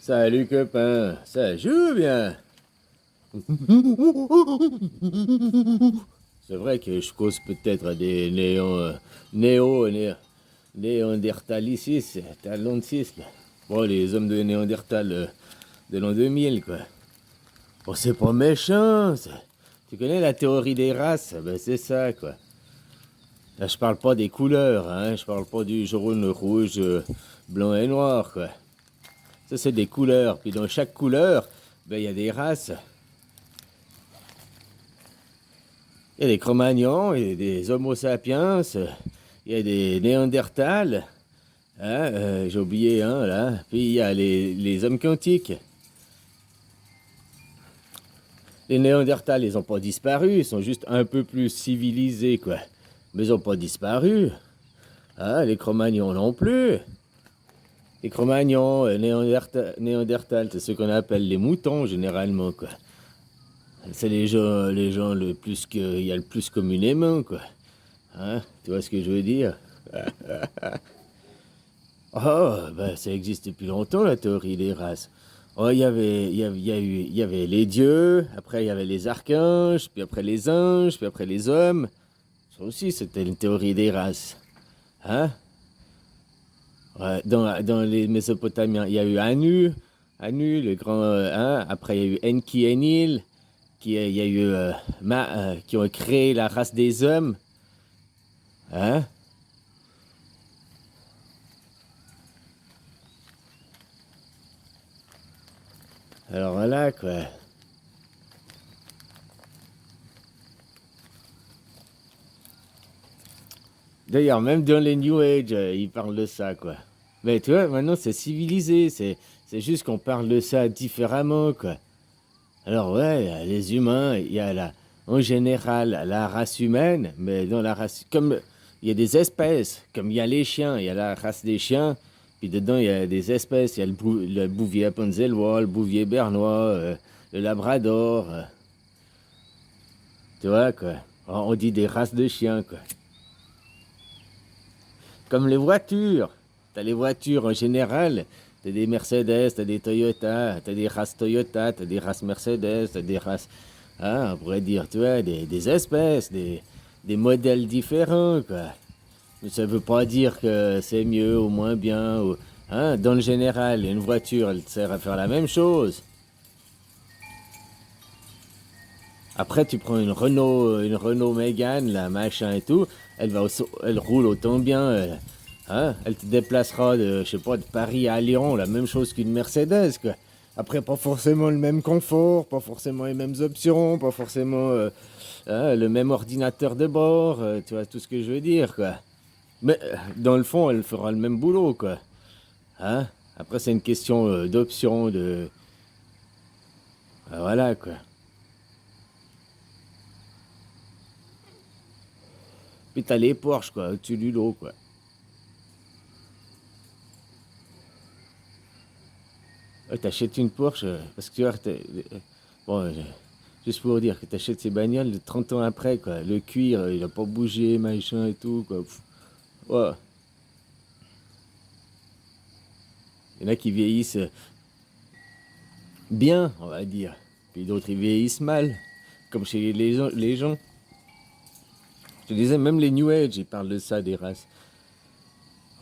Salut copain, ça joue bien. C'est vrai que je cause peut-être à des néandertalicis, talentis, là. Bon, les hommes de Néandertal de l'an 2000, quoi. Bon, c'est pas méchant, ça. Tu connais la théorie des races? Ben, c'est ça, quoi. Là, je parle pas des couleurs, hein. Je parle pas du jaune, rouge, blanc et noir, quoi. Ça, c'est des couleurs. Puis dans chaque couleur, ben, il y a des races. Il y a des Cro-Magnons, il y a des Homo sapiens, il y a des Néandertals, hein, j'ai oublié un là. Puis il y a les hommes quantiques. Les Néandertals, ils n'ont pas disparu, ils sont juste un peu plus civilisés, quoi. Mais ils n'ont pas disparu. Hein, les Cro-Magnons non plus. Les Cro-Magnons, Néandertals, c'est ce qu'on appelle les moutons généralement, quoi. C'est les gens il y a le plus communément, quoi. Hein? Tu vois ce que je veux dire? Oh, ben ça existe depuis longtemps, la théorie des races. Oh, il y avait les dieux, après il y avait les archanges, puis après les anges, puis après les hommes. Ça aussi, c'était une théorie des races. Hein? Ouais, dans les Mésopotamiens, il y a eu Anu, le grand. Hein? Après, il y a eu Enki, Enil, il y a eu qui ont créé la race des hommes. Hein? Alors voilà, quoi. D'ailleurs, même dans les New Age, ils parlent de ça, quoi. Mais tu vois, maintenant, c'est civilisé. C'est juste qu'on parle de ça différemment, quoi. Alors, ouais, les humains, en général, la race humaine, mais dans la race. Comme il y a des espèces, comme il y a les chiens, il y a la race des chiens, puis dedans, il y a des espèces. Il y a le bouvier appenzellois, le bouvier bernois, le labrador. Tu vois, quoi. On dit des races de chiens, quoi. Comme les voitures. T'as les voitures en général. T'as des Mercedes, t'as des Toyota, t'as des races Toyota, t'as des races Mercedes, t'as des races. Ah, on pourrait dire, tu vois, des espèces, des modèles différents, quoi. Mais ça veut pas dire que c'est mieux ou moins bien. Hein, dans le général, une voiture, elle sert à faire la même chose. Après, tu prends une Renault Mégane, là, machin et tout, elle roule autant bien, hein, elle te déplacera je sais pas, de Paris à Lyon, la même chose qu'une Mercedes, quoi. Après, pas forcément le même confort, pas forcément les mêmes options, pas forcément hein, le même ordinateur de bord, tu vois tout ce que je veux dire, quoi. Mais dans le fond, elle fera le même boulot, quoi. Hein? Après, c'est une question d'option, voilà, quoi. Puis t'as les Porsche, quoi, au-dessus du lot, quoi. Ouais, t'achètes une Porsche, parce que tu vois, bon, juste pour dire que t'achètes ces bagnoles 30 ans après, quoi. Le cuir, il a pas bougé, machin et tout, quoi. Pff, ouais. Il y en a qui vieillissent bien, on va dire. Puis d'autres, ils vieillissent mal, comme chez les gens. Je te disais, même les New Age, ils parlent de ça, des races.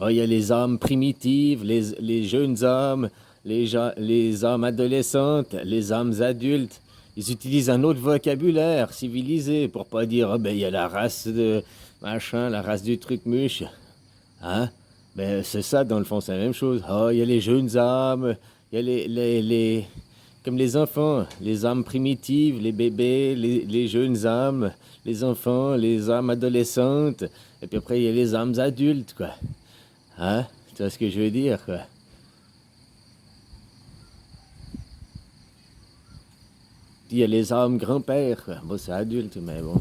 Oh, il y a les âmes primitives, les jeunes âmes, les âmes adolescentes, les âmes adultes. Ils utilisent un autre vocabulaire civilisé pour pas dire, oh, ben, il y a la race de machin, la race du truc muche. Hein? Ben, c'est ça, dans le fond, c'est la même chose. Oh, il y a les jeunes âmes, il y a comme les enfants, les âmes primitives, les bébés, les jeunes âmes, les enfants, les âmes adolescentes, et puis après, il y a les âmes adultes, quoi. Hein? Tu vois ce que je veux dire, quoi? Il y a les âmes grand-pères, quoi. Bon, c'est adulte, mais bon.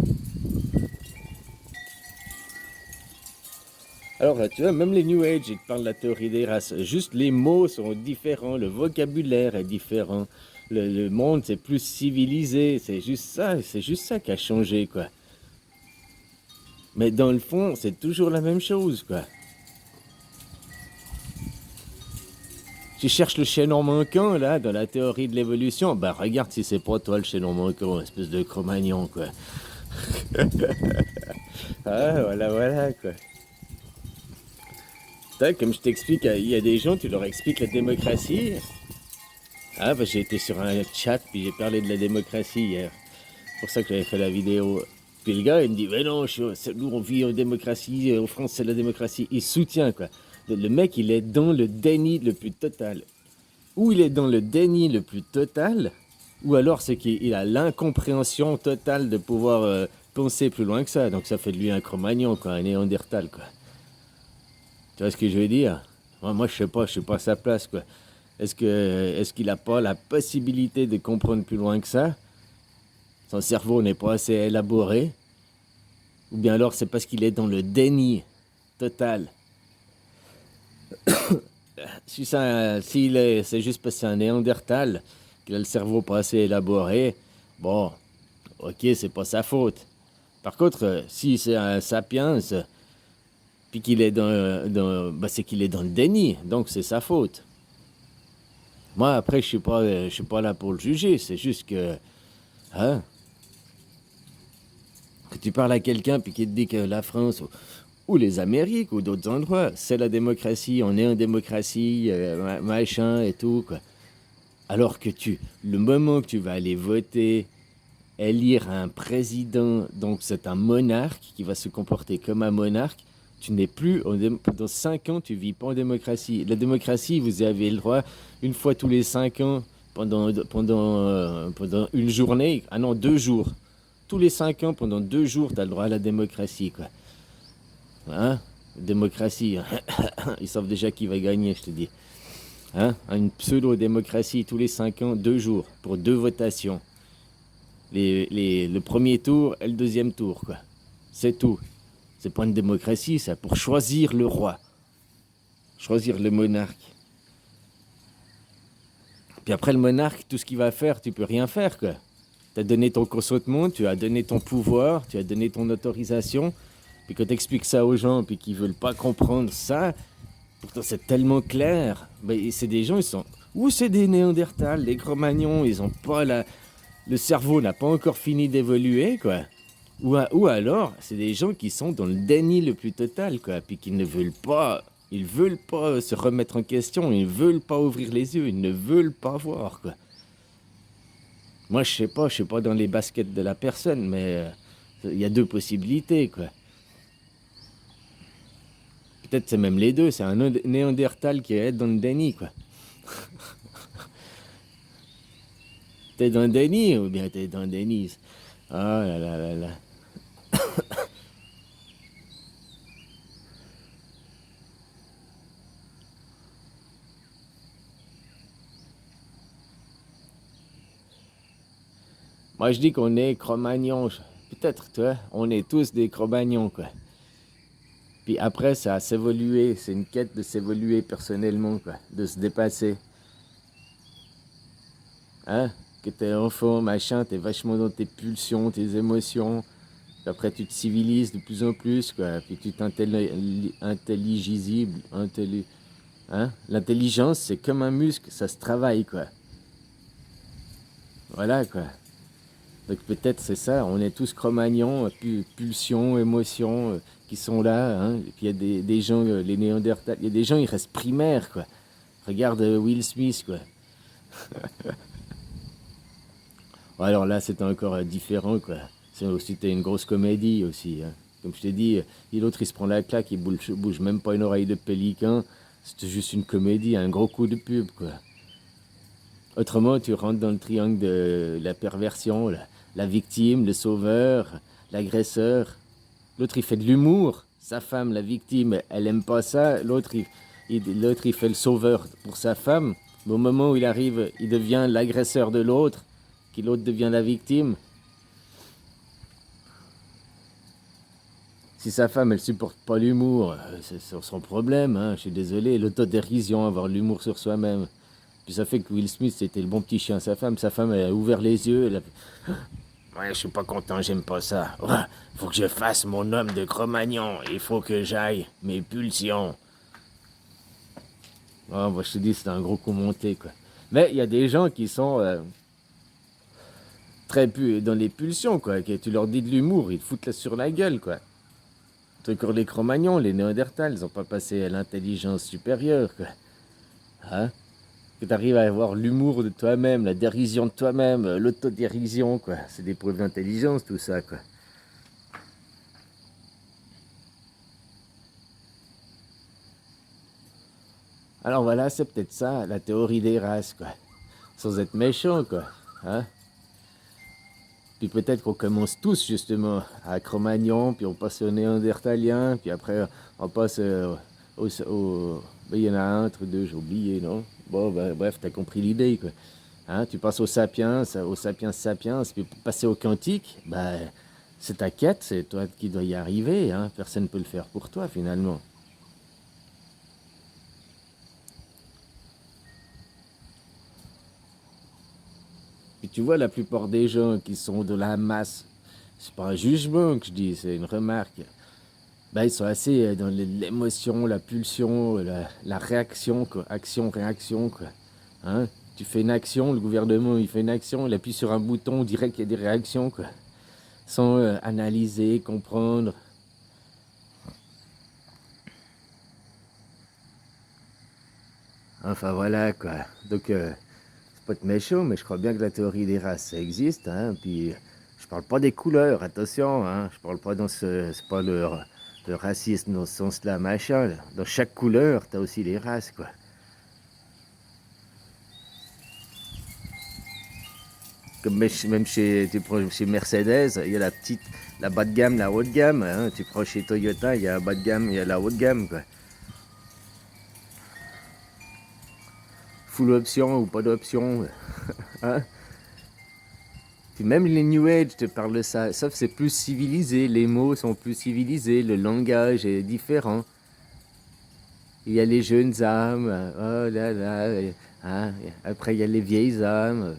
Alors, tu vois, même les New Age, ils te parlent de la théorie des races. Juste les mots sont différents, le vocabulaire est différent. Le monde, c'est plus civilisé. C'est juste ça qui a changé, quoi. Mais dans le fond, c'est toujours la même chose, quoi. Tu cherches le chaînon manquant, là, dans la théorie de l'évolution. Ben, regarde si c'est pas toi le chaînon manquant, espèce de Cro-Magnon, quoi. Ah, voilà, quoi. Putain, comme je t'explique, il y a des gens, tu leur expliques la démocratie. Ah, bah j'ai été sur un chat, puis j'ai parlé de la démocratie hier. C'est pour ça que j'avais fait la vidéo. Puis le gars, il me dit, mais non, nous on vit en démocratie, en France c'est la démocratie. Il soutient, quoi. Le mec, il est dans le déni le plus total. Ou il est dans le déni le plus total, ou alors c'est qu'il a l'incompréhension totale de pouvoir penser plus loin que ça. Donc ça fait de lui un Cro-Magnon, quoi, un Néandertal, quoi. Tu vois ce que je veux dire? Moi je suis pas à sa place, quoi. Est-ce qu'il n'a pas la possibilité de comprendre plus loin que ça? Son cerveau n'est pas assez élaboré? Ou bien alors c'est parce qu'il est dans le déni total? Si c'est juste parce que c'est un Néandertal, qu'il a le cerveau pas assez élaboré, bon, ok, c'est pas sa faute. Par contre, si c'est un sapiens, puis qu'il est c'est qu'il est dans le déni, donc c'est sa faute. Moi, après, je suis pas là pour le juger, c'est juste que, hein, que tu parles à quelqu'un puis qu'il te dit que la France ou les Amériques ou d'autres endroits, c'est la démocratie, on est en démocratie, machin et tout, quoi. Alors que le moment que tu vas aller voter, élire un président, donc c'est un monarque qui va se comporter comme un monarque, tu n'es plus, dans 5 ans, tu vis pas en démocratie. La démocratie, vous avez le droit, une fois tous les 5 ans, pendant une journée, ah non, 2 jours. Tous les 5 ans, pendant 2 jours, tu as le droit à la démocratie, quoi. Hein? Démocratie. Ils savent déjà qui va gagner, je te dis. Hein? Une pseudo-démocratie tous les 5 ans, 2 jours, pour 2 votations. Le premier tour et le deuxième tour, quoi. C'est tout. C'est pas une démocratie, ça, pour choisir le roi. Choisir le monarque. Puis après le monarque, tout ce qu'il va faire, tu peux rien faire, quoi. Tu as donné ton consentement, tu as donné ton pouvoir, tu as donné ton autorisation. Puis quand tu expliques ça aux gens, puis qu'ils veulent pas comprendre ça, pourtant c'est tellement clair. Ben, c'est des gens, ils sont... Ou c'est des Néandertals, des Cro-Magnons, ils ont pas la... Le cerveau n'a pas encore fini d'évoluer, quoi. Ou alors, c'est des gens qui sont dans le déni le plus total, quoi. Puis qui ne veulent pas... Ils veulent pas se remettre en question, ils veulent pas ouvrir les yeux, ils ne veulent pas voir, quoi. Moi, je suis pas dans les baskets de la personne, mais il y a 2 possibilités, quoi. Peut-être c'est même les deux, c'est un Néandertal qui est dans le déni, quoi. T'es dans le déni ou bien t'es dans le déni? Oh là là là là. Moi je dis qu'on est Cro-Magnons. Peut-être, toi, on est tous des Cro-Magnons, quoi. Puis après, ça a s'évoluer, c'est une quête de s'évoluer personnellement, quoi, de se dépasser. Hein? Que t'es enfant, machin, t'es vachement dans tes pulsions, tes émotions. Puis après, tu te civilises de plus en plus, quoi. Puis tu t'intelligisibles, hein? L'intelligence, c'est comme un muscle, ça se travaille, quoi. Voilà, quoi. Donc peut-être c'est ça, on est tous Cro-Magnons, pulsions, émotions qui sont là, hein. Et puis il y a des gens, les Néandertals, il y a des gens, ils restent primaires, quoi. Regarde Will Smith, quoi. Ouais, alors là, c'était encore différent, quoi. C'était une grosse comédie aussi, hein. Comme je t'ai dit, l'autre, il se prend la claque, il bouge même pas une oreille de pélican. C'était juste une comédie, un gros coup de pub, quoi. Autrement, tu rentres dans le triangle de la perversion, la victime, le sauveur, l'agresseur. L'autre, il fait de l'humour. Sa femme, la victime, elle aime pas ça. L'autre, il fait le sauveur pour sa femme. Mais au moment où il arrive, il devient l'agresseur de l'autre, qui l'autre devient la victime. Si sa femme, elle supporte pas l'humour, c'est son problème, hein. Je suis désolé. L'autodérision, avoir l'humour sur soi-même. Puis ça fait que Will Smith, c'était le bon petit chien. Sa femme, elle a ouvert les yeux. Elle a fait... Ouais, je suis pas content, j'aime pas ça. Ouais, faut que je fasse mon homme de Cro-Magnon. Il faut que j'aille mes pulsions. Ah, moi, je te dis, c'est un gros coup monté, quoi. Mais il y a des gens qui sont dans les pulsions, quoi. Que tu leur dis de l'humour, ils te foutent là sur la gueule, quoi. C'est encore les Cro-Magnons, les Néandertals, ils n'ont pas passé à l'intelligence supérieure, quoi. Hein? Que tu arrives à avoir l'humour de toi-même, la dérision de toi-même, l'autodérision, quoi. C'est des preuves d'intelligence, tout ça, quoi. Alors voilà, c'est peut-être ça, la théorie des races, quoi. Sans être méchant, quoi. Hein? Puis peut-être qu'on commence tous, justement, à Cro-Magnon, puis on passe au Néandertalien, puis après, on passe ben, il y en a un, truc deux, j'ai oublié, non? Bon, ben, bref, t'as compris l'idée, quoi. Hein, tu passes au sapiens sapiens, puis pour passer au quantique, ben, c'est ta quête, c'est toi qui dois y arriver, hein. Personne ne peut le faire pour toi, finalement. Puis tu vois, la plupart des gens qui sont de la masse, c'est pas un jugement que je dis, c'est une remarque. Ben, ils sont assez dans l'émotion, la pulsion, la réaction, quoi. Action, réaction, quoi. Hein? Tu fais une action, le gouvernement il fait une action, il appuie sur un bouton, on dirait qu'il y a des réactions, quoi. Sans analyser, comprendre. Enfin voilà, quoi. Donc, c'est pas être méchant, mais je crois bien que la théorie des races, ça existe, hein. Puis, je parle pas des couleurs, attention, hein. Je parle pas dans ce. C'est pas le racisme dans ce sens-là, machin. Dans chaque couleur, t'as aussi les races, quoi. Comme même chez, tu prends chez Mercedes, il y a la petite, la bas de gamme, la haut de gamme, hein. Tu prends chez Toyota, il y a la bas de gamme, il y a la haut de gamme, quoi. Full option ou pas d'option, hein. Puis même les New Age te parlent de ça, sauf que c'est plus civilisé, les mots sont plus civilisés, le langage est différent. Il y a les jeunes âmes, oh là là, hein. Après il y a les vieilles âmes,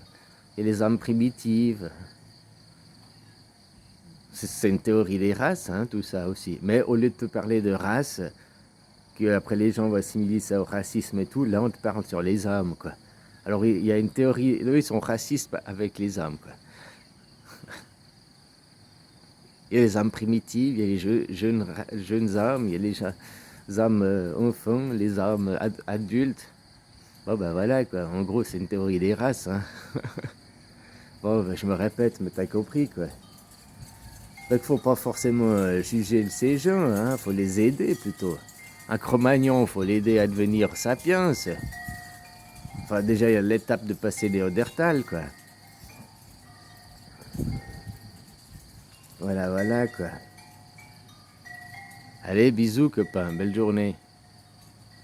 il y a les âmes primitives. C'est une théorie des races, hein, tout ça aussi. Mais au lieu de te parler de race, que après les gens vont assimiler ça au racisme et tout, là on te parle sur les âmes, quoi. Alors il y a une théorie, eux ils sont racistes avec les âmes, quoi. Il y a les âmes primitives, il y a les jeunes âmes, il y a les âmes enfants, les âmes adultes. Bon ben voilà, quoi. En gros c'est une théorie des races, hein. Bon ben, je me répète, mais t'as compris, quoi. Donc faut pas forcément juger ces gens, hein. Faut les aider plutôt. Un Cro-Magnon, faut l'aider à devenir sapiens. Enfin déjà il y a l'étape de passer Néandertal, quoi. Voilà, voilà, quoi. Allez, bisous, copain. Belle journée.